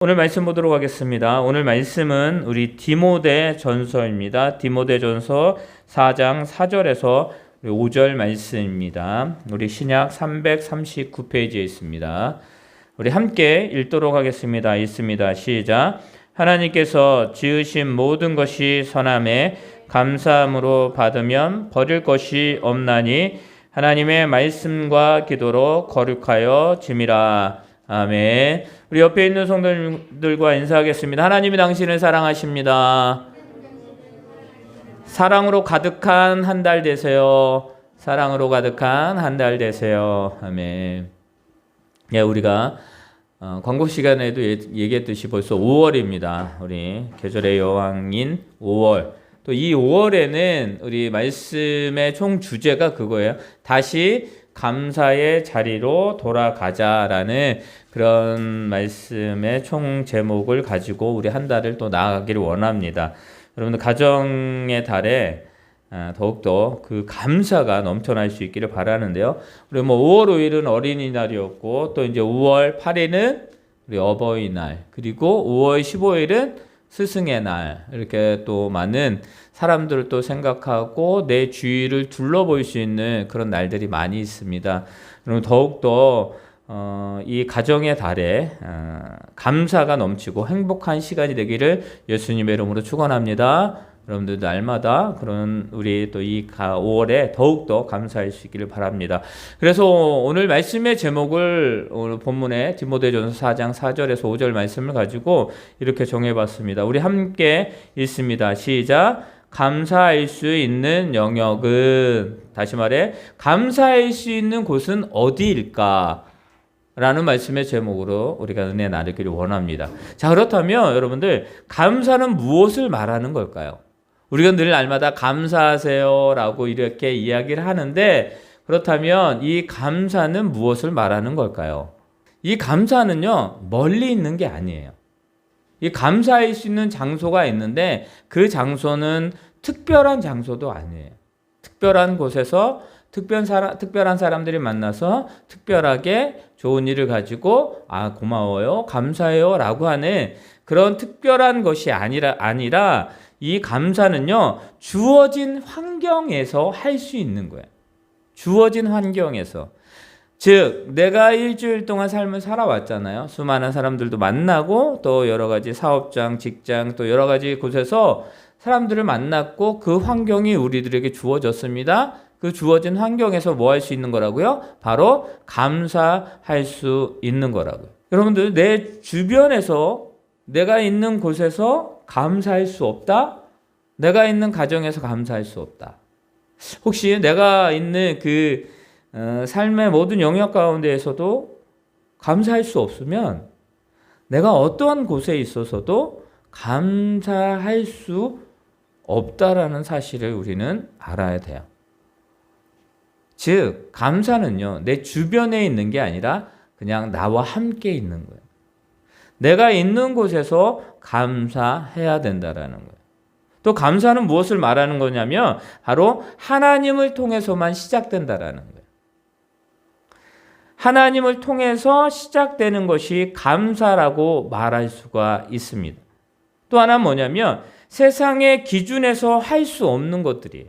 오늘 말씀 보도록 하겠습니다. 오늘 말씀은 우리 디모데 전서입니다. 디모데 전서 4장 4절에서 5절 말씀입니다. 우리 신약 339페이지에 있습니다. 우리 함께 읽도록 하겠습니다. 읽습니다. 시작. 하나님께서 지으신 모든 것이 선함에 감사함으로 받으면 버릴 것이 없나니 하나님의 말씀과 기도로 거룩하여 짐이라. 아멘. 우리 옆에 있는 성도들과 인사하겠습니다. 하나님이 당신을 사랑하십니다. 사랑으로 가득한 한 달 되세요. 사랑으로 가득한 한 달 되세요. 아멘. 예, 우리가 광고 시간에도 얘기했듯이 벌써 5월입니다. 우리 계절의 여왕인 5월. 또 이 5월에는 우리 말씀의 총 주제가 그거예요. 다시 감사의 자리로 돌아가자라는 그런 말씀의 총 제목을 가지고 우리 한 달을 또 나아가기를 원합니다. 여러분들 가정의 달에 더욱더 그 감사가 넘쳐날 수 있기를 바라는데요. 우리 5월 5일은 어린이날이었고 또 이제 5월 8일은 우리 어버이날, 그리고 5월 15일은 스승의 날, 이렇게 또 많은 사람들을 또 생각하고 내 주위를 둘러볼 수 있는 그런 날들이 많이 있습니다. 그럼 더욱더 이 가정의 달에 감사가 넘치고 행복한 시간이 되기를 예수님의 이름으로 축원합니다. 여러분들 날마다 그런 우리 또 이 5월에 더욱더 감사할 수 있기를 바랍니다. 그래서 오늘 말씀의 제목을 오늘 본문에 디모데전서 4장 4절에서 5절 말씀을 가지고 이렇게 정해봤습니다. 우리 함께 읽습니다. 시작. 감사할 수 있는 영역은, 다시 말해 감사할 수 있는 곳은 어디일까? 라는 말씀의 제목으로 우리가 은혜 나누기를 원합니다. 자, 그렇다면 여러분들 감사는 무엇을 말하는 걸까요? 우리가 늘 날마다 감사하세요 라고 이렇게 이야기를 하는데, 그렇다면 이 감사는 무엇을 말하는 걸까요? 이 감사는요, 멀리 있는 게 아니에요. 이 감사할 수 있는 장소가 있는데 그 장소는 특별한 장소도 아니에요. 특별한 곳에서 특별한 사람들이 만나서 특별하게 좋은 일을 가지고 고마워요, 감사해요 라고 하는 그런 특별한 것이 아니라 이 감사는요, 주어진 환경에서 할 수 있는 거예요. 주어진 환경에서. 즉 내가 일주일 동안 삶을 살아왔잖아요. 수많은 사람들도 만나고 또 여러 가지 사업장, 직장, 또 여러 가지 곳에서 사람들을 만났고 그 환경이 우리들에게 주어졌습니다. 그 주어진 환경에서 뭐 할 수 있는 거라고요? 바로 감사할 수 있는 거라고요. 여러분들, 내 주변에서, 내가 있는 곳에서 감사할 수 없다? 내가 있는 가정에서 감사할 수 없다. 혹시 내가 있는 그 삶의 모든 영역 가운데에서도 감사할 수 없으면 내가 어떠한 곳에 있어서도 감사할 수 없다라는 사실을 우리는 알아야 돼요. 즉 감사는요, 내 주변에 있는 게 아니라 그냥 나와 함께 있는 거예요. 내가 있는 곳에서 감사해야 된다라는 거예요. 또 감사는 무엇을 말하는 거냐면 바로 하나님을 통해서만 시작된다라는 거예요. 하나님을 통해서 시작되는 것이 감사라고 말할 수가 있습니다. 또 하나는 뭐냐면 세상의 기준에서 할 수 없는 것들이에요.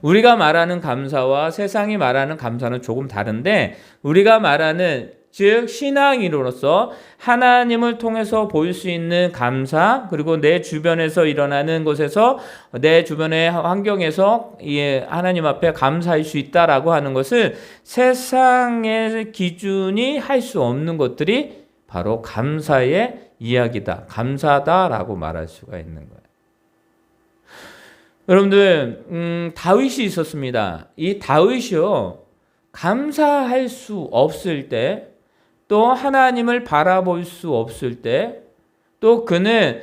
우리가 말하는 감사와 세상이 말하는 감사는 조금 다른데, 우리가 말하는 즉 신앙인으로서 하나님을 통해서 볼 수 있는 감사, 그리고 내 주변에서 일어나는 곳에서, 내 주변의 환경에서 하나님 앞에 감사할 수 있다라고 하는 것은 세상의 기준이 할 수 없는 것들이 바로 감사의 이야기다, 감사다라고 말할 수가 있는 거예요. 여러분들, 다윗이 있었습니다. 이 다윗이요, 감사할 수 없을 때, 또 하나님을 바라볼 수 없을 때, 또 그는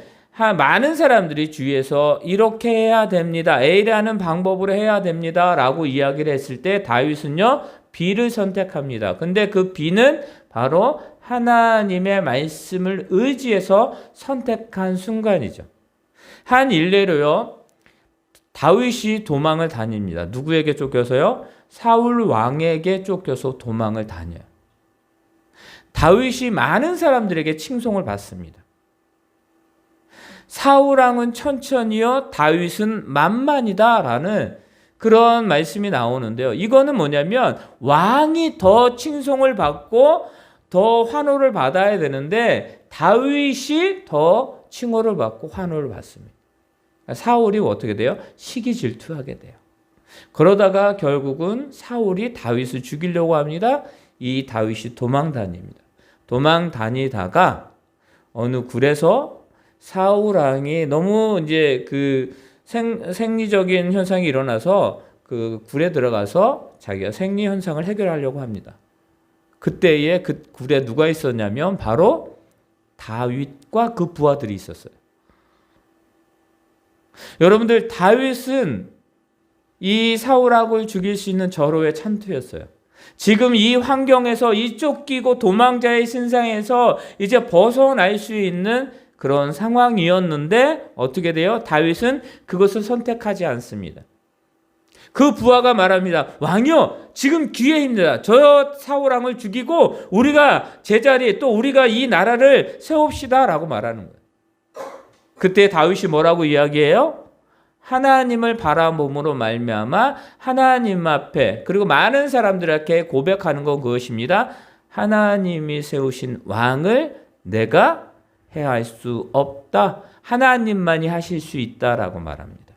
많은 사람들이 주위에서 이렇게 해야 됩니다, A라는 방법으로 해야 됩니다 라고 이야기를 했을 때 다윗은요, B를 선택합니다. 근데 그 B는 바로 하나님의 말씀을 의지해서 선택한 순간이죠. 한 일례로요, 다윗이 도망을 다닙니다. 누구에게 쫓겨서요? 사울 왕에게 쫓겨서 도망을 다녀요. 다윗이 많은 사람들에게 칭송을 받습니다. 사울왕은 천천히요, 다윗은 만만이다라는 그런 말씀이 나오는데요. 이거는 뭐냐면 왕이 더 칭송을 받고 더 환호를 받아야 되는데 다윗이 더 칭호를 받고 환호를 받습니다. 사울이 어떻게 돼요? 시기 질투하게 돼요. 그러다가 결국은 사울이 다윗을 죽이려고 합니다. 이 다윗이 도망 다닙니다. 도망 다니다가 어느 굴에서 사울 왕이 너무 이제 그 생리적인 현상이 일어나서 그 굴에 들어가서 자기가 생리 현상을 해결하려고 합니다. 그때에 그 굴에 누가 있었냐면 바로 다윗과 그 부하들이 있었어요. 여러분들, 다윗은 이 사울왕을 죽일 수 있는 절호의 찬투였어요. 지금 이 환경에서 이 쫓기고 도망자의 신상에서 이제 벗어날 수 있는 그런 상황이었는데 어떻게 돼요? 다윗은 그것을 선택하지 않습니다. 그 부하가 말합니다. 왕이요, 지금 기회입니다. 저 사울왕을 죽이고 우리가 제자리에 또 우리가 이 나라를 세웁시다 라고 말하는 거예요. 그때 다윗이 뭐라고 이야기해요? 하나님을 바라봄으로 말미암아 하나님 앞에 그리고 많은 사람들에게 고백하는 건 그것입니다. 하나님이 세우신 왕을 내가 해할 수 없다. 하나님만이 하실 수 있다라고 말합니다.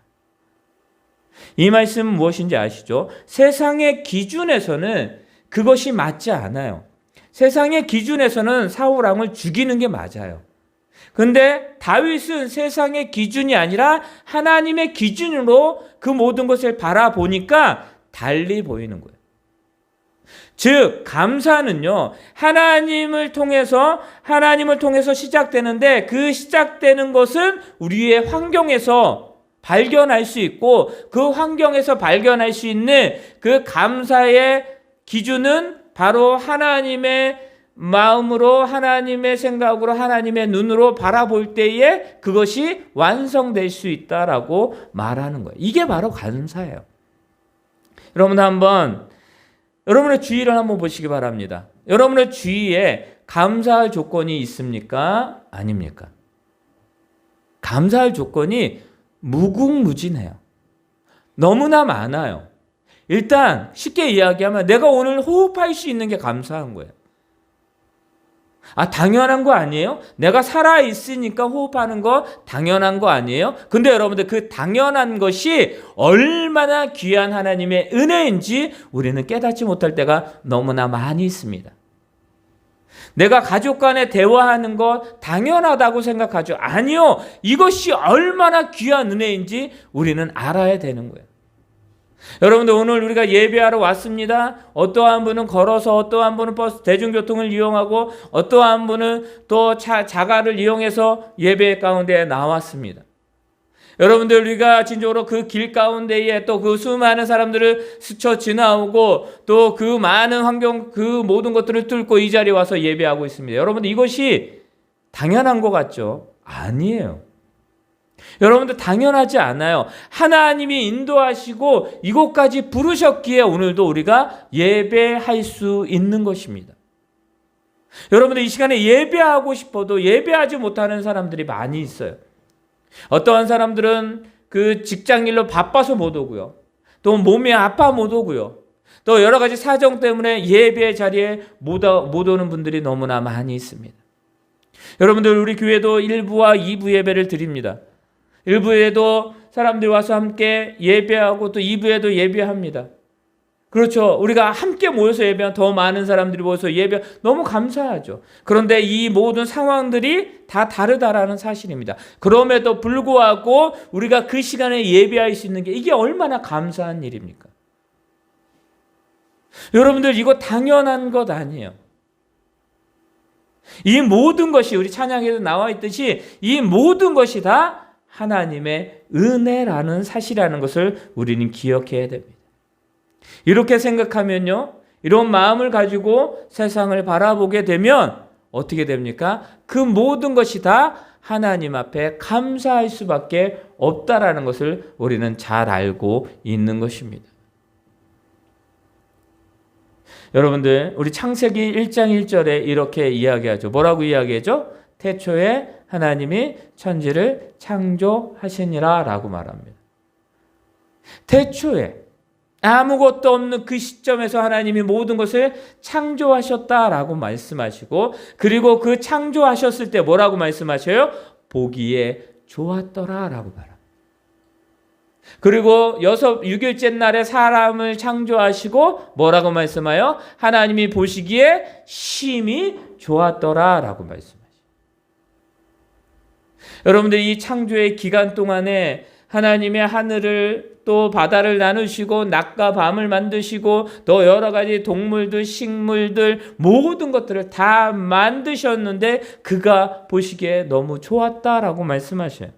이 말씀은 무엇인지 아시죠? 세상의 기준에서는 그것이 맞지 않아요. 세상의 기준에서는 사울왕을 죽이는 게 맞아요. 근데 다윗은 세상의 기준이 아니라 하나님의 기준으로 그 모든 것을 바라보니까 달리 보이는 거예요. 즉 감사는요, 하나님을 통해서 시작되는데 그 시작되는 것은 우리의 환경에서 발견할 수 있고 그 환경에서 발견할 수 있는 그 감사의 기준은 바로 하나님의 마음으로, 하나님의 생각으로, 하나님의 눈으로 바라볼 때에 그것이 완성될 수 있다라고 말하는 거예요. 이게 바로 감사예요. 여러분 한번 여러분의 주위를 한번 보시기 바랍니다. 여러분의 주위에 감사할 조건이 있습니까? 아닙니까? 감사할 조건이 무궁무진해요. 너무나 많아요. 일단 쉽게 이야기하면 내가 오늘 호흡할 수 있는 게 감사한 거예요. 당연한 거 아니에요? 내가 살아있으니까 호흡하는 거 당연한 거 아니에요? 근데 여러분들 그 당연한 것이 얼마나 귀한 하나님의 은혜인지 우리는 깨닫지 못할 때가 너무나 많이 있습니다. 내가 가족 간에 대화하는 거 당연하다고 생각하죠. 아니요. 이것이 얼마나 귀한 은혜인지 우리는 알아야 되는 거예요. 여러분들 오늘 우리가 예배하러 왔습니다. 어떠한 분은 걸어서, 어떠한 분은 버스 대중교통을 이용하고, 어떠한 분은 또 자가를 이용해서 예배 가운데 나왔습니다. 여러분들 우리가 진정으로 그 길 가운데에 또 그 수많은 사람들을 스쳐 지나오고 또 그 많은 환경, 그 모든 것들을 뚫고 이 자리에 와서 예배하고 있습니다. 여러분들 이것이 당연한 것 같죠? 아니에요. 여러분들 당연하지 않아요. 하나님이 인도하시고 이곳까지 부르셨기에 오늘도 우리가 예배할 수 있는 것입니다. 여러분들 이 시간에 예배하고 싶어도 예배하지 못하는 사람들이 많이 있어요. 어떠한 사람들은 그 직장일로 바빠서 못 오고요. 또 몸이 아파 못 오고요. 또 여러 가지 사정 때문에 예배 자리에 못 오는 분들이 너무나 많이 있습니다. 여러분들 우리 교회도 1부와 2부 예배를 드립니다. 1부에도 사람들이 와서 함께 예배하고 또 2부에도 예배합니다. 그렇죠. 우리가 함께 모여서 예배하면 더 많은 사람들이 모여서 예배 너무 감사하죠. 그런데 이 모든 상황들이 다 다르다라는 사실입니다. 그럼에도 불구하고 우리가 그 시간에 예배할 수 있는 게 이게 얼마나 감사한 일입니까? 여러분들 이거 당연한 것 아니에요. 이 모든 것이 우리 찬양에도 나와 있듯이 이 모든 것이 다 하나님의 은혜라는 사실이라는 것을 우리는 기억해야 됩니다. 이렇게 생각하면요, 이런 마음을 가지고 세상을 바라보게 되면 어떻게 됩니까? 그 모든 것이 다 하나님 앞에 감사할 수밖에 없다라는 것을 우리는 잘 알고 있는 것입니다. 여러분들 우리 창세기 1장 1절에 이렇게 이야기하죠. 뭐라고 이야기하죠? 태초에 하나님이 천지를 창조하시니라 라고 말합니다. 태초에 아무것도 없는 그 시점에서 하나님이 모든 것을 창조하셨다라고 말씀하시고, 그리고 그 창조하셨을 때 뭐라고 말씀하셔요? 보기에 좋았더라라고 말합니다. 그리고 6일째 날에 사람을 창조하시고 뭐라고 말씀하여? 하나님이 보시기에 심히 좋았더라라고 말씀하시죠. 여러분들 이 창조의 기간 동안에 하나님의 하늘을 또 바다를 나누시고 낮과 밤을 만드시고 또 여러 가지 동물들, 식물들 모든 것들을 다 만드셨는데 그가 보시기에 너무 좋았다라고 말씀하셔요.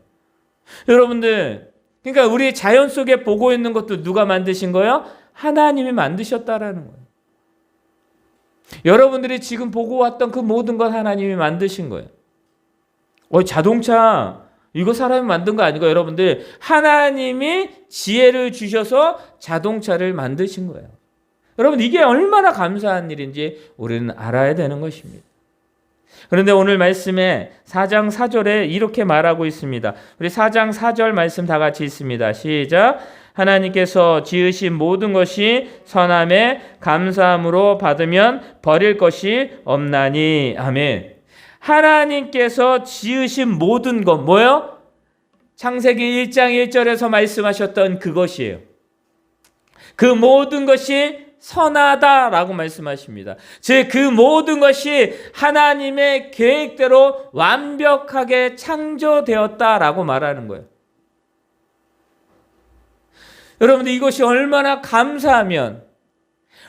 여러분들, 그러니까 우리 자연 속에 보고 있는 것도 누가 만드신 거예요? 하나님이 만드셨다라는 거예요. 여러분들이 지금 보고 왔던 그 모든 것 하나님이 만드신 거예요. 자동차 이거 사람이 만든 거 아니고 여러분들 하나님이 지혜를 주셔서 자동차를 만드신 거예요. 여러분 이게 얼마나 감사한 일인지 우리는 알아야 되는 것입니다. 그런데 오늘 말씀에 4장 4절에 이렇게 말하고 있습니다. 우리 4장 4절 말씀 다 같이 있습니다. 시작. 하나님께서 지으신 모든 것이 선함에 감사함으로 받으면 버릴 것이 없나니. 아멘. 하나님께서 지으신 모든 것 뭐예요? 창세기 1장 1절에서 말씀하셨던 그것이에요. 그 모든 것이 선하다라고 말씀하십니다. 즉 그 모든 것이 하나님의 계획대로 완벽하게 창조되었다라고 말하는 거예요. 여러분들 이것이 얼마나 감사하면,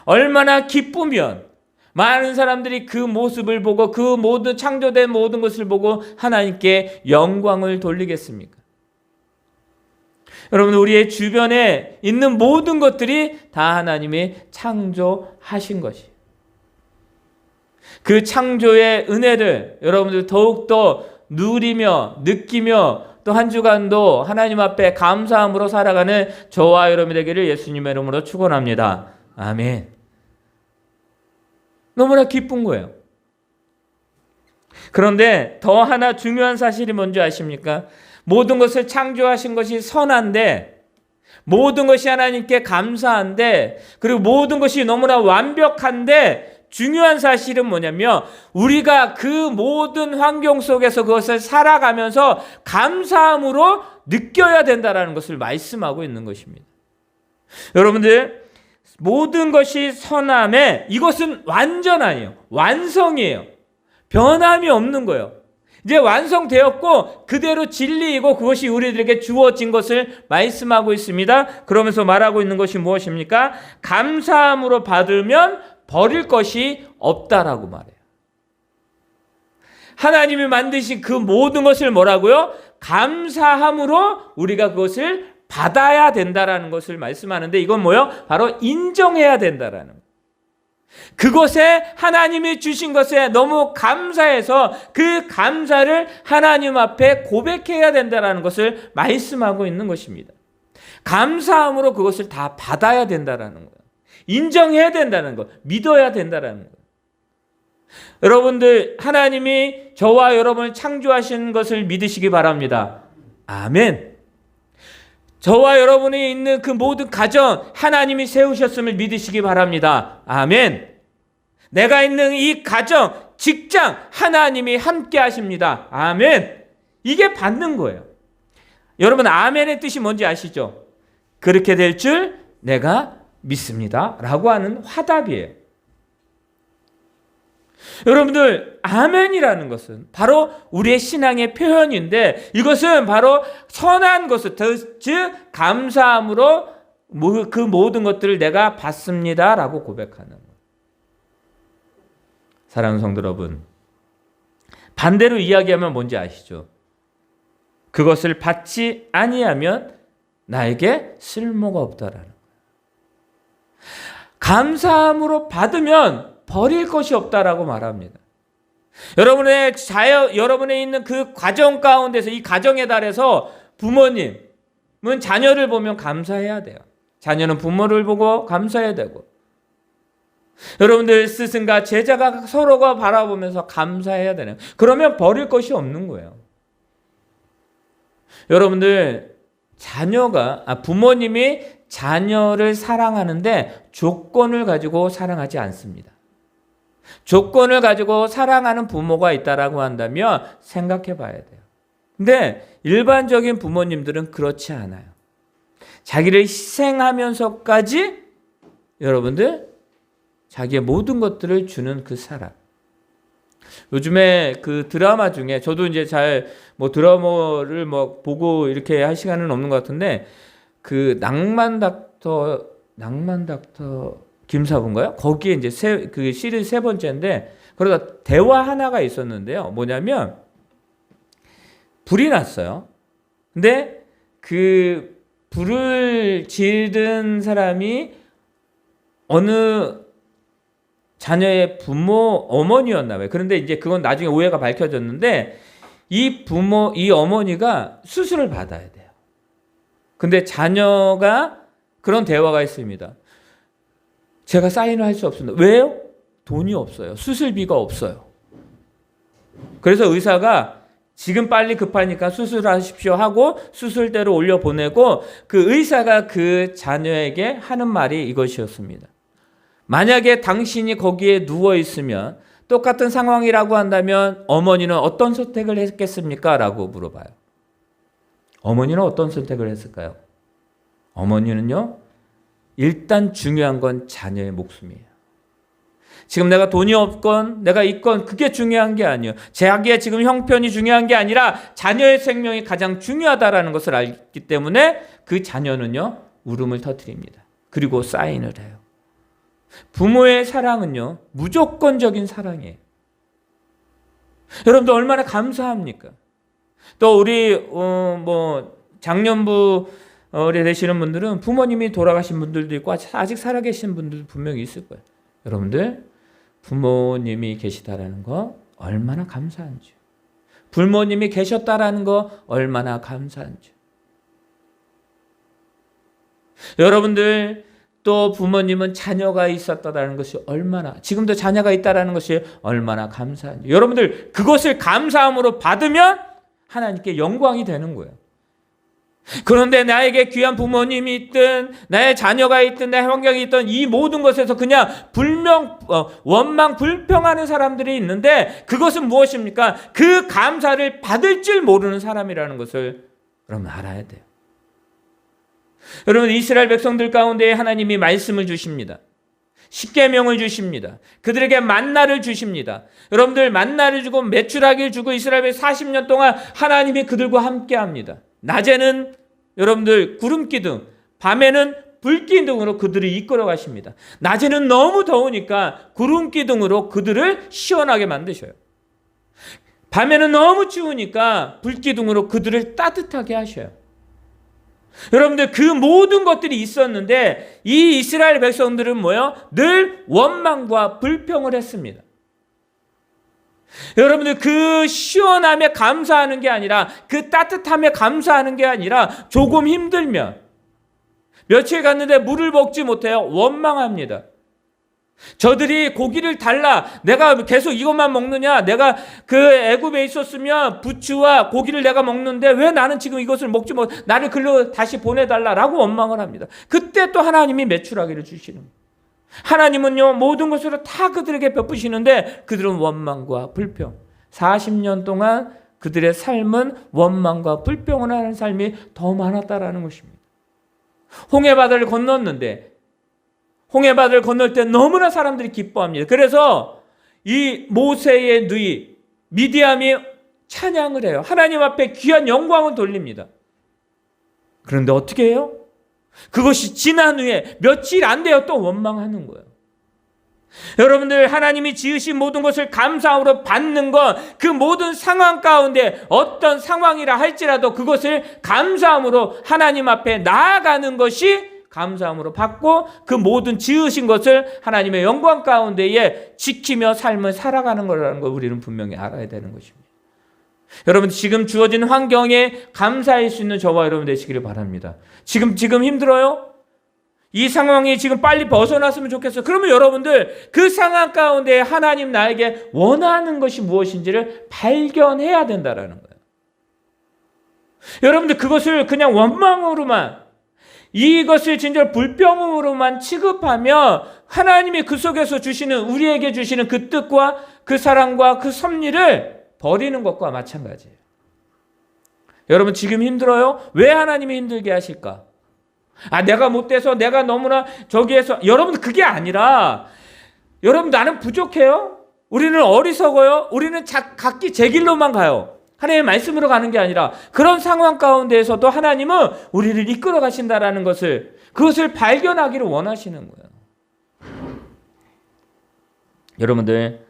얼마나 기쁘면 많은 사람들이 그 모습을 보고 그 모든 창조된 모든 것을 보고 하나님께 영광을 돌리겠습니까? 여러분 우리의 주변에 있는 모든 것들이 다 하나님이 창조하신 것이에요. 그 창조의 은혜를 여러분들 더욱더 누리며 느끼며 또 한 주간도 하나님 앞에 감사함으로 살아가는 저와 여러분이 되기를 예수님의 이름으로 축원합니다. 아멘. 너무나 기쁜 거예요. 그런데 더 하나 중요한 사실이 뭔지 아십니까? 모든 것을 창조하신 것이 선한데, 모든 것이 하나님께 감사한데, 그리고 모든 것이 너무나 완벽한데, 중요한 사실은 뭐냐면 우리가 그 모든 환경 속에서 그것을 살아가면서 감사함으로 느껴야 된다는 것을 말씀하고 있는 것입니다. 여러분들 모든 것이 선함에 이것은 완전 아니에요. 완성이에요. 변함이 없는 거예요. 이제 완성되었고 그대로 진리이고 그것이 우리들에게 주어진 것을 말씀하고 있습니다. 그러면서 말하고 있는 것이 무엇입니까? 감사함으로 받으면 버릴 것이 없다라고 말해요. 하나님이 만드신 그 모든 것을 뭐라고요? 감사함으로 우리가 그것을 받아야 된다라는 것을 말씀하는데 이건 뭐예요? 바로 인정해야 된다라는 거예요. 그것에 하나님이 주신 것에 너무 감사해서 그 감사를 하나님 앞에 고백해야 된다라는 것을 말씀하고 있는 것입니다. 감사함으로 그것을 다 받아야 된다라는 거예요. 인정해야 된다는 것, 믿어야 된다는 것. 여러분들 하나님이 저와 여러분을 창조하신 것을 믿으시기 바랍니다. 아멘. 저와 여러분이 있는 그 모든 가정 하나님이 세우셨음을 믿으시기 바랍니다. 아멘. 내가 있는 이 가정, 직장 하나님이 함께 하십니다. 아멘. 이게 받는 거예요. 여러분 아멘의 뜻이 뭔지 아시죠? 그렇게 될 줄 내가 믿습니다 라고 하는 화답이에요. 여러분들 아멘이라는 것은 바로 우리의 신앙의 표현인데 이것은 바로 선한 것을 즉 감사함으로 그 모든 것들을 내가 받습니다 라고 고백하는 거예요. 사랑하는 성도 여러분, 반대로 이야기하면 뭔지 아시죠? 그것을 받지 아니하면 나에게 쓸모가 없다라는 거예요. 감사함으로 받으면 버릴 것이 없다라고 말합니다. 여러분의 있는 그 과정 가운데서 이 가정의 달에서 부모님은 자녀를 보면 감사해야 돼요. 자녀는 부모를 보고 감사해야 되고 여러분들 스승과 제자가 서로가 바라보면서 감사해야 되는, 그러면 버릴 것이 없는 거예요. 여러분들 부모님이 자녀를 사랑하는데 조건을 가지고 사랑하지 않습니다. 조건을 가지고 사랑하는 부모가 있다라고 한다면 생각해 봐야 돼요. 근데 일반적인 부모님들은 그렇지 않아요. 자기를 희생하면서까지 여러분들 자기의 모든 것들을 주는 그 사랑. 요즘에 그 드라마 중에 저도 이제 잘 드라마를 보고 이렇게 할 시간은 없는 것 같은데 그 낭만 닥터 김사부인가요? 거기에 이제 그 시리즈 3번째인데 그러다 대화 하나가 있었는데요. 뭐냐면 불이 났어요. 근데 그 불을 지른 사람이 어느 자녀의 어머니였나 봐요. 그런데 이제 그건 나중에 오해가 밝혀졌는데 이 어머니가 수술을 받아야 돼요. 근데 자녀가 그런 대화가 있습니다. 제가 사인을 할 수 없습니다. 왜요? 돈이 없어요. 수술비가 없어요. 그래서 의사가 지금 빨리 급하니까 수술하십시오 하고 수술대로 올려보내고 그 의사가 그 자녀에게 하는 말이 이것이었습니다. 만약에 당신이 거기에 누워있으면 똑같은 상황이라고 한다면 어머니는 어떤 선택을 했겠습니까? 라고 물어봐요. 어머니는 어떤 선택을 했을까요? 어머니는요, 일단 중요한 건 자녀의 목숨이에요. 지금 내가 돈이 없건 내가 있건 그게 중요한 게 아니에요. 자기의 지금 형편이 중요한 게 아니라 자녀의 생명이 가장 중요하다라는 것을 알기 때문에 그 자녀는요, 울음을 터뜨립니다. 그리고 사인을 해요. 부모의 사랑은요, 무조건적인 사랑이에요. 여러분들 얼마나 감사합니까? 또 우리 장년부 되시는 분들은 부모님이 돌아가신 분들도 있고 아직 살아계신 분들도 분명히 있을 거예요. 여러분들 부모님이 계시다라는 거 얼마나 감사한지, 부모님이 계셨다라는 거 얼마나 감사한지. 여러분들 또 부모님은 자녀가 있었다라는 것이 지금도 자녀가 있다라는 것이 얼마나 감사한지. 여러분들 그것을 감사함으로 받으면 하나님께 영광이 되는 거예요. 그런데 나에게 귀한 부모님이 있든 나의 자녀가 있든 내 환경이 있든 이 모든 것에서 그냥 원망 불평하는 사람들이 있는데 그것은 무엇입니까? 그 감사를 받을 줄 모르는 사람이라는 것을 여러분 알아야 돼요. 여러분 이스라엘 백성들 가운데 하나님이 말씀을 주십니다. 십계명을 주십니다. 그들에게 만나를 주십니다. 여러분들 만나를 주고 메추라기를 주고 이스라엘 40년 동안 하나님이 그들과 함께합니다. 낮에는 여러분들 구름기둥, 밤에는 불기둥으로 그들을 이끌어 가십니다. 낮에는 너무 더우니까 구름기둥으로 그들을 시원하게 만드셔요. 밤에는 너무 추우니까 불기둥으로 그들을 따뜻하게 하셔요. 여러분들 그 모든 것들이 있었는데 이 이스라엘 백성들은 늘 원망과 불평을 했습니다. 여러분들 그 시원함에 감사하는 게 아니라 그 따뜻함에 감사하는 게 아니라 조금 힘들면 며칠 갔는데 물을 먹지 못해요. 원망합니다. 저들이 고기를 달라, 내가 계속 이것만 먹느냐, 내가 그 애굽에 있었으면 부추와 고기를 내가 먹는데 왜 나는 지금 이것을 먹지 못, 나를 글로 다시 보내달라라고 원망을 합니다. 그때 또 하나님이 메추라기를 주시는 거예요. 하나님은요 모든 것으로 다 그들에게 베푸시는데 그들은 원망과 불평, 40년 동안 그들의 삶은 원망과 불평을 하는 삶이 더 많았다라는 것입니다. 홍해바다를 건넜는데 홍해바다를 건널 때 너무나 사람들이 기뻐합니다. 그래서 이 모세의 누이 미디암이 찬양을 해요. 하나님 앞에 귀한 영광을 돌립니다. 그런데 어떻게 해요? 그것이 지난 후에 며칠 안 돼요. 또 원망하는 거예요. 여러분들 하나님이 지으신 모든 것을 감사함으로 받는 것, 그 모든 상황 가운데 어떤 상황이라 할지라도 그것을 감사함으로 하나님 앞에 나아가는 것이 감사함으로 받고 그 모든 지으신 것을 하나님의 영광 가운데에 지키며 삶을 살아가는 거라는 걸 우리는 분명히 알아야 되는 것입니다. 여러분 지금 주어진 환경에 감사할 수 있는 저와 여러분 되시기를 바랍니다. 지금 힘들어요? 이 상황이 지금 빨리 벗어났으면 좋겠어요. 그러면 여러분들 그 상황 가운데 하나님 나에게 원하는 것이 무엇인지를 발견해야 된다라는 거예요. 여러분들 그것을 그냥 원망으로만, 이것을 진짜 불평으로만 취급하며 하나님이 그 속에서 주시는, 우리에게 주시는 그 뜻과 그 사랑과 그 섭리를 버리는 것과 마찬가지예요. 여러분 지금 힘들어요? 왜 하나님이 힘들게 하실까? 내가 못돼서, 내가 너무나 저기에서. 여러분 그게 아니라, 여러분 나는 부족해요? 우리는 어리석어요? 우리는 각기 제 길로만 가요. 하나님의 말씀으로 가는 게 아니라 그런 상황 가운데에서도 하나님은 우리를 이끌어 가신다라는 것을, 그것을 발견하기를 원하시는 거예요. 여러분들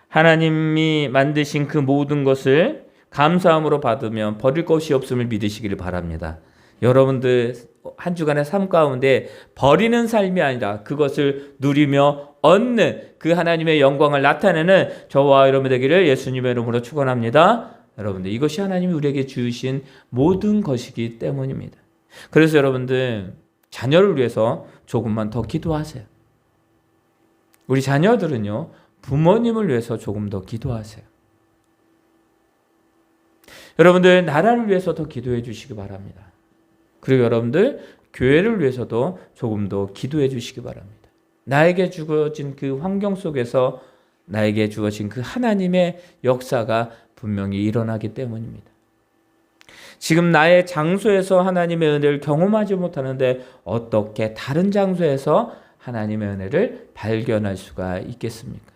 하나님이 만드신 그 모든 것을 감사함으로 받으면 버릴 것이 없음을 믿으시기를 바랍니다. 여러분들 한 주간의 삶 가운데 버리는 삶이 아니라 그것을 누리며 얻는 그 하나님의 영광을 나타내는 저와 여러분 되기를 예수님의 이름으로 축원합니다. 여러분들 이것이 하나님이 우리에게 주신 모든 것이기 때문입니다. 그래서 여러분들 자녀를 위해서 조금만 더 기도하세요. 우리 자녀들은요, 부모님을 위해서 조금 더 기도하세요. 여러분들 나라를 위해서 더 기도해 주시기 바랍니다. 그리고 여러분들 교회를 위해서도 조금 더 기도해 주시기 바랍니다. 나에게 주어진 그 환경 속에서 나에게 주어진 그 하나님의 역사가 분명히 일어나기 때문입니다. 지금 나의 장소에서 하나님의 은혜를 경험하지 못하는데 어떻게 다른 장소에서 하나님의 은혜를 발견할 수가 있겠습니까?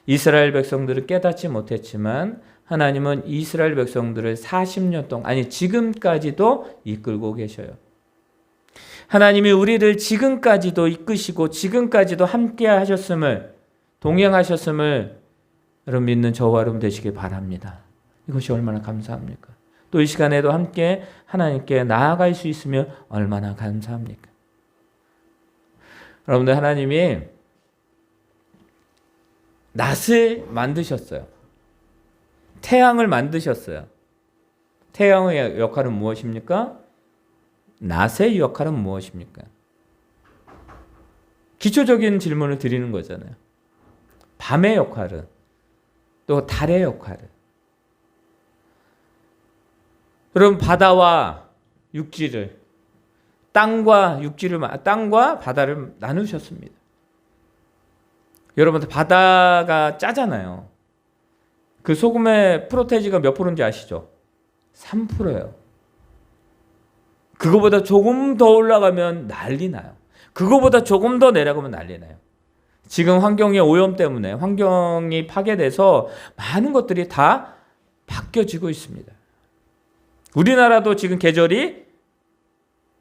이스라엘 백성들은 깨닫지 못했지만 하나님은 이스라엘 백성들을 40년 동안, 아니 지금까지도 이끌고 계셔요. 하나님이 우리를 지금까지도 이끄시고 지금까지도 함께 하셨음을, 동행하셨음을 여러분 믿는 저와 여러분 되시길 바랍니다. 이것이 얼마나 감사합니까? 또 이 시간에도 함께 하나님께 나아갈 수 있으면 얼마나 감사합니까? 여러분들 하나님이 낫을 만드셨어요. 태양을 만드셨어요. 태양의 역할은 무엇입니까? 낫의 역할은 무엇입니까? 기초적인 질문을 드리는 거잖아요. 밤의 역할은, 또 달의 역할은. 여러분 바다와 육지를, 땅과 바다를 나누셨습니다. 여러분 바다가 짜잖아요. 그 소금의 프로테이지가 몇 프로인지 아시죠? 3%예요. 그거보다 조금 더 올라가면 난리 나요. 그거보다 조금 더 내려가면 난리 나요. 지금 환경의 오염 때문에 환경이 파괴돼서 많은 것들이 다 바뀌어지고 있습니다. 우리나라도 지금 계절이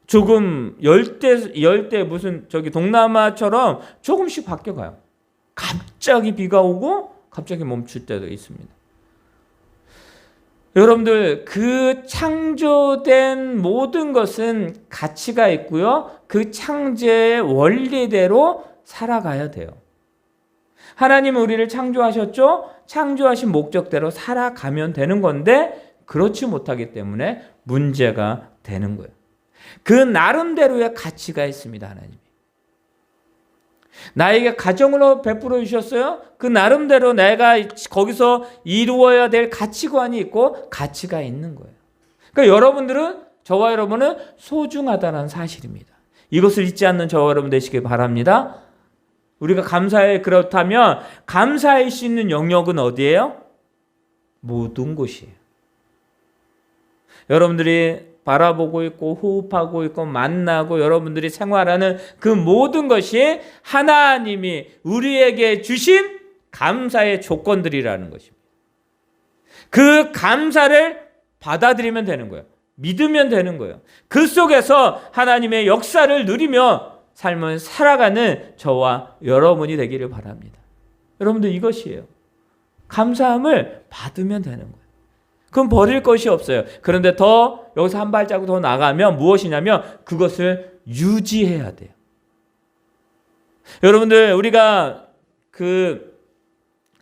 조금 열대 무슨 저기 동남아처럼 조금씩 바뀌어가요. 갑자기 비가 오고 갑자기 멈출 때도 있습니다. 여러분들 그 창조된 모든 것은 가치가 있고요. 그 창조의 원리대로 살아가야 돼요. 하나님은 우리를 창조하셨죠? 창조하신 목적대로 살아가면 되는 건데 그렇지 못하기 때문에 문제가 되는 거예요. 그 나름대로의 가치가 있습니다. 하나님이. 나에게 가정으로 베풀어 주셨어요. 그 나름대로 내가 거기서 이루어야 될 가치관이 있고 가치가 있는 거예요. 그러니까 여러분들은, 저와 여러분은 소중하다는 사실입니다. 이것을 잊지 않는 저와 여러분 되시길 바랍니다. 우리가 감사해, 그렇다면 감사할 수 있는 영역은 어디예요? 모든 곳이에요. 여러분들이 바라보고 있고 호흡하고 있고 만나고 여러분들이 생활하는 그 모든 것이 하나님이 우리에게 주신 감사의 조건들이라는 것입니다. 그 감사를 받아들이면 되는 거예요. 믿으면 되는 거예요. 그 속에서 하나님의 역사를 누리며 삶을 살아가는 저와 여러분이 되기를 바랍니다. 여러분들 이것이에요. 감사함을 받으면 되는 거예요. 그럼 버릴 것이 없어요. 그런데 더 여기서 한 발자국 더 나가면 무엇이냐면 그것을 유지해야 돼요. 여러분들 우리가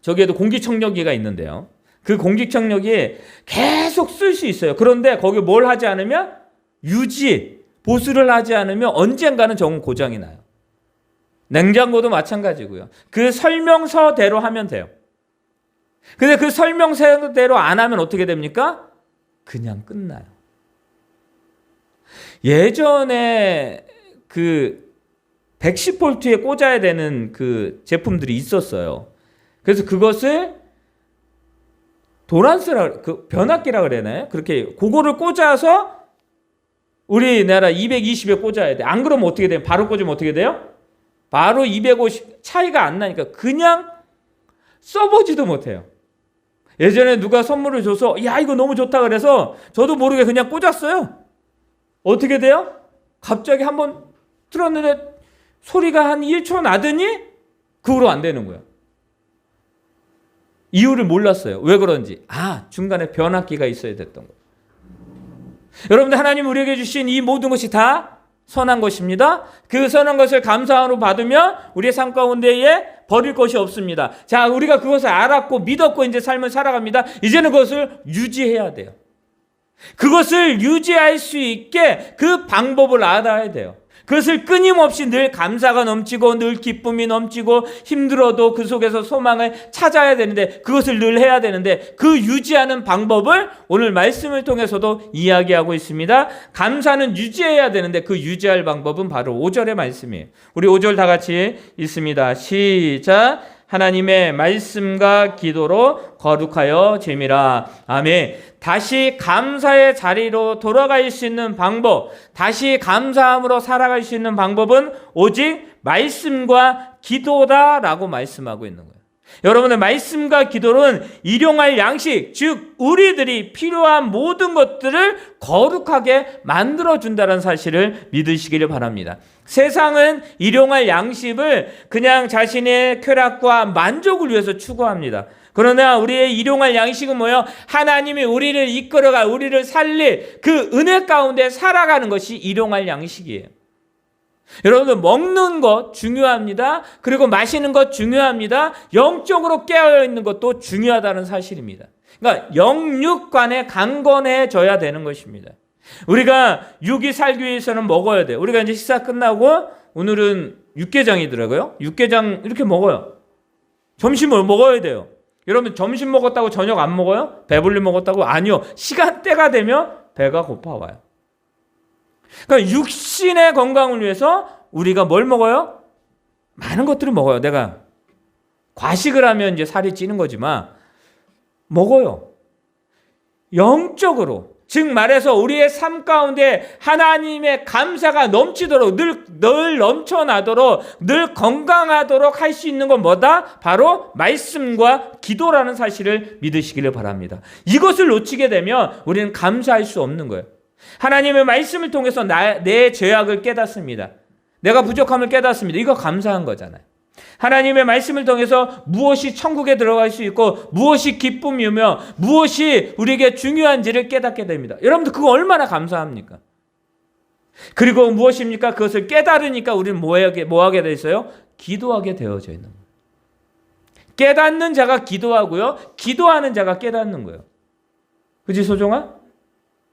저기에도 공기청정기가 있는데요. 그 공기청정기 계속 쓸 수 있어요. 그런데 거기 뭘 하지 않으면 유지, 보수를 하지 않으면 언젠가는 정은 고장이 나요. 냉장고도 마찬가지고요. 그 설명서대로 하면 돼요. 근데 그 설명서대로 안 하면 어떻게 됩니까? 그냥 끝나요. 예전에 그 110V에 꽂아야 되는 그 제품들이 있었어요. 그래서 그것을 도란스라, 그 변압기라 그러나요? 그렇게 그거를 꽂아서 우리나라 220에 꽂아야 돼. 안 그러면 어떻게 돼요? 바로 꽂으면 어떻게 돼요? 바로 250 차이가 안 나니까 그냥 써보지도 못해요. 예전에 누가 선물을 줘서 야 이거 너무 좋다 그래서 저도 모르게 그냥 꽂았어요. 어떻게 돼요? 갑자기 한번 틀었는데 소리가 한 1초 나더니 그 후로 안 되는 거예요. 이유를 몰랐어요. 왜 그런지. 중간에 변압기가 있어야 됐던 거예요. 여러분들, 하나님 우리에게 주신 이 모든 것이 다 선한 것입니다. 그 선한 것을 감사함으로 받으면 우리의 삶 가운데에 버릴 것이 없습니다. 자, 우리가 그것을 알았고 믿었고 이제 삶을 살아갑니다. 이제는 그것을 유지해야 돼요. 그것을 유지할 수 있게 그 방법을 알아야 돼요. 그것을 끊임없이 늘 감사가 넘치고 늘 기쁨이 넘치고 힘들어도 그 속에서 소망을 찾아야 되는데 그것을 늘 해야 되는데 그 유지하는 방법을 오늘 말씀을 통해서도 이야기하고 있습니다. 감사는 유지해야 되는데 그 유지할 방법은 바로 5절의 말씀이에요. 우리 5절 다 같이 읽습니다. 시작. 하나님의 말씀과 기도로 거룩하여 재미라. 아멘. 다시 감사의 자리로 돌아갈 수 있는 방법, 다시 감사함으로 살아갈 수 있는 방법은 오직 말씀과 기도다라고 말씀하고 있는 거예요. 여러분의 말씀과 기도는 일용할 양식, 즉 우리들이 필요한 모든 것들을 거룩하게 만들어준다는 사실을 믿으시기를 바랍니다. 세상은 일용할 양식을 그냥 자신의 쾌락과 만족을 위해서 추구합니다. 그러나 우리의 일용할 양식은 뭐예요? 하나님이 우리를 이끌어가 우리를 살릴 그 은혜 가운데 살아가는 것이 일용할 양식이에요. 여러분들, 먹는 것 중요합니다. 그리고 마시는 것 중요합니다. 영적으로 깨어있는 것도 중요하다는 사실입니다. 그러니까 영육간에 강건해져야 되는 것입니다. 우리가 육이 살기 위해서는 먹어야 돼요. 우리가 이제 식사 끝나고 오늘은 육개장이더라고요. 육개장 이렇게 먹어요. 점심을 먹어야 돼요. 여러분, 점심 먹었다고 저녁 안 먹어요? 배불리 먹었다고? 아니요. 시간대가 되면 배가 고파와요. 그러니까 육신의 건강을 위해서 우리가 뭘 먹어요? 많은 것들을 먹어요. 내가 과식을 하면 이제 살이 찌는 거지만 먹어요. 영적으로, 즉 말해서 우리의 삶 가운데 하나님의 감사가 넘치도록 늘 넘쳐나도록 늘 건강하도록 할 수 있는 건 뭐다? 바로 말씀과 기도라는 사실을 믿으시기를 바랍니다. 이것을 놓치게 되면 우리는 감사할 수 없는 거예요. 하나님의 말씀을 통해서 내 죄악을 깨닫습니다. 내가 부족함을 깨닫습니다. 이거 감사한 거잖아요. 하나님의 말씀을 통해서 무엇이 천국에 들어갈 수 있고 무엇이 기쁨이며 무엇이 우리에게 중요한지를 깨닫게 됩니다. 여러분들, 그거 얼마나 감사합니까? 그리고 무엇입니까? 그것을 깨달으니까 우리는 뭐 하게 돼 있어요? 기도하게 되어져 있는 거예요. 깨닫는 자가 기도하고요, 기도하는 자가 깨닫는 거예요. 그치, 소정아?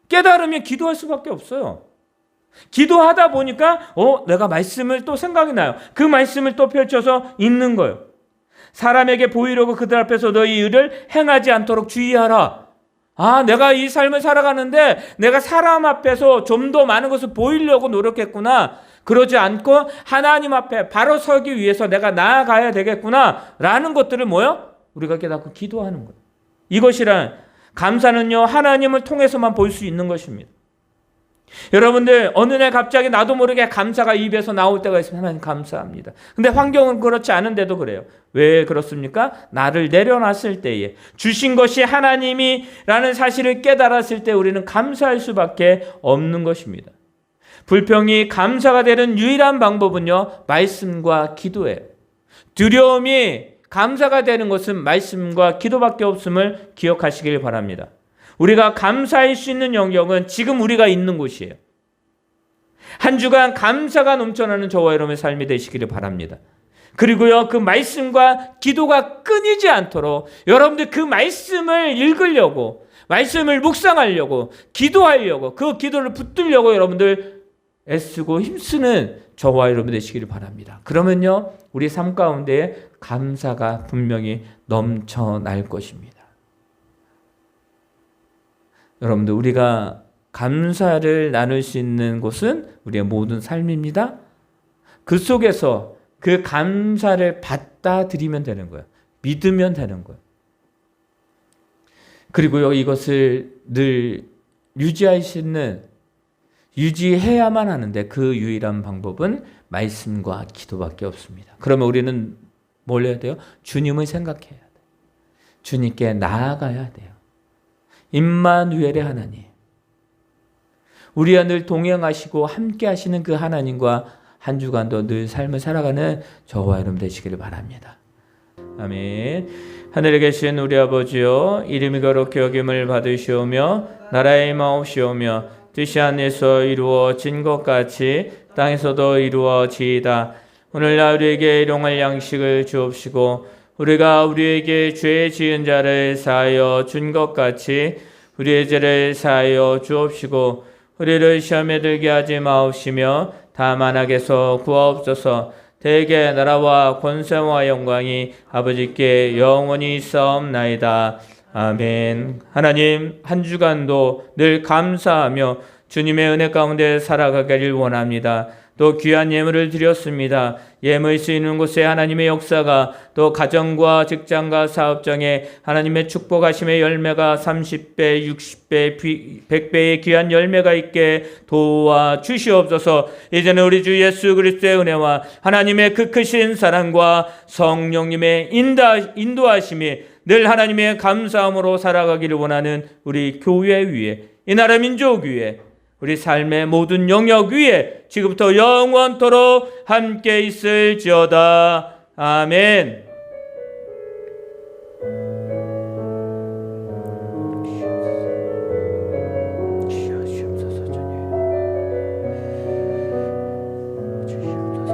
깨달으면 기도할 수밖에 없어요. 기도하다 보니까 내가 말씀을 또 생각이 나요. 그 말씀을 또 펼쳐서 읽는 거예요. 사람에게 보이려고 그들 앞에서 너희 일을 행하지 않도록 주의하라. 내가 이 삶을 살아가는데 내가 사람 앞에서 좀 더 많은 것을 보이려고 노력했구나. 그러지 않고 하나님 앞에 바로 서기 위해서 내가 나아가야 되겠구나 라는 것들을 우리가 깨닫고 기도하는 거예요. 이것이란, 감사는요, 하나님을 통해서만 볼 수 있는 것입니다. 여러분들, 어느 날 갑자기 나도 모르게 감사가 입에서 나올 때가 있으면 하나님 감사합니다. 근데 환경은 그렇지 않은데도 그래요. 왜 그렇습니까? 나를 내려놨을 때에 주신 것이 하나님이라는 사실을 깨달았을 때 우리는 감사할 수밖에 없는 것입니다. 불평이 감사가 되는 유일한 방법은요, 말씀과 기도예요. 두려움이 감사가 되는 것은 말씀과 기도밖에 없음을 기억하시길 바랍니다. 우리가 감사할 수 있는 영역은 지금 우리가 있는 곳이에요. 한 주간 감사가 넘쳐나는 저와 여러분의 삶이 되시기를 바랍니다. 그리고요, 그 말씀과 기도가 끊이지 않도록 여러분들 그 말씀을 읽으려고, 말씀을 묵상하려고, 기도하려고, 그 기도를 붙들려고 여러분들 애쓰고 힘쓰는 저와 여러분 되시기를 바랍니다. 그러면요, 우리 삶 가운데 감사가 분명히 넘쳐날 것입니다. 여러분들, 우리가 감사를 나눌 수 있는 곳은 우리의 모든 삶입니다. 그 속에서 그 감사를 받아들이면 되는 거예요. 믿으면 되는 거예요. 그리고요, 이것을 늘 유지할 수 있는, 유지해야만 하는데 그 유일한 방법은 말씀과 기도밖에 없습니다. 그러면 우리는 뭘 해야 돼요? 주님을 생각해야 돼요. 주님께 나아가야 돼요. 임마누엘의 하나님, 우리와 늘 동행하시고 함께 하시는 그 하나님과 한 주간도 늘 삶을 살아가는 저와 여러분 되시기를 바랍니다. 아멘. 하늘에 계신 우리 아버지여, 이름이 거룩히 여김을 받으시오며 나라의 마옵시오며 뜻이 하늘에서 이루어진 것 같이 땅에서도 이루어지이다. 오늘날 우리에게 일용할 양식을 주옵시고 우리가 우리에게 죄 지은 자를 사하여 준 것 같이 우리의 죄를 사하여 주옵시고 우리를 시험에 들게 하지 마옵시며 다만 악에서 구하옵소서. 대개 나라와 권세와 영광이 아버지께 영원히 있사옵나이다. 아멘. 하나님, 한 주간도 늘 감사하며 주님의 은혜 가운데 살아가기를 원합니다. 또 귀한 예물을 드렸습니다. 예물 쓰이는 곳에 하나님의 역사가, 또 가정과 직장과 사업장에 하나님의 축복하심의 열매가 30배, 60배, 100배의 귀한 열매가 있게 도와 주시옵소서. 이제는 우리 주 예수 그리스도의 은혜와 하나님의 그 크신 사랑과 성령님의 인도하심이 늘 하나님의 감사함으로 살아가기를 원하는 우리 교회 위에, 이 나라 민족 위에, 우리 삶의 모든 영역 위에 지금부터 영원토록 함께 있을지어다. 아멘.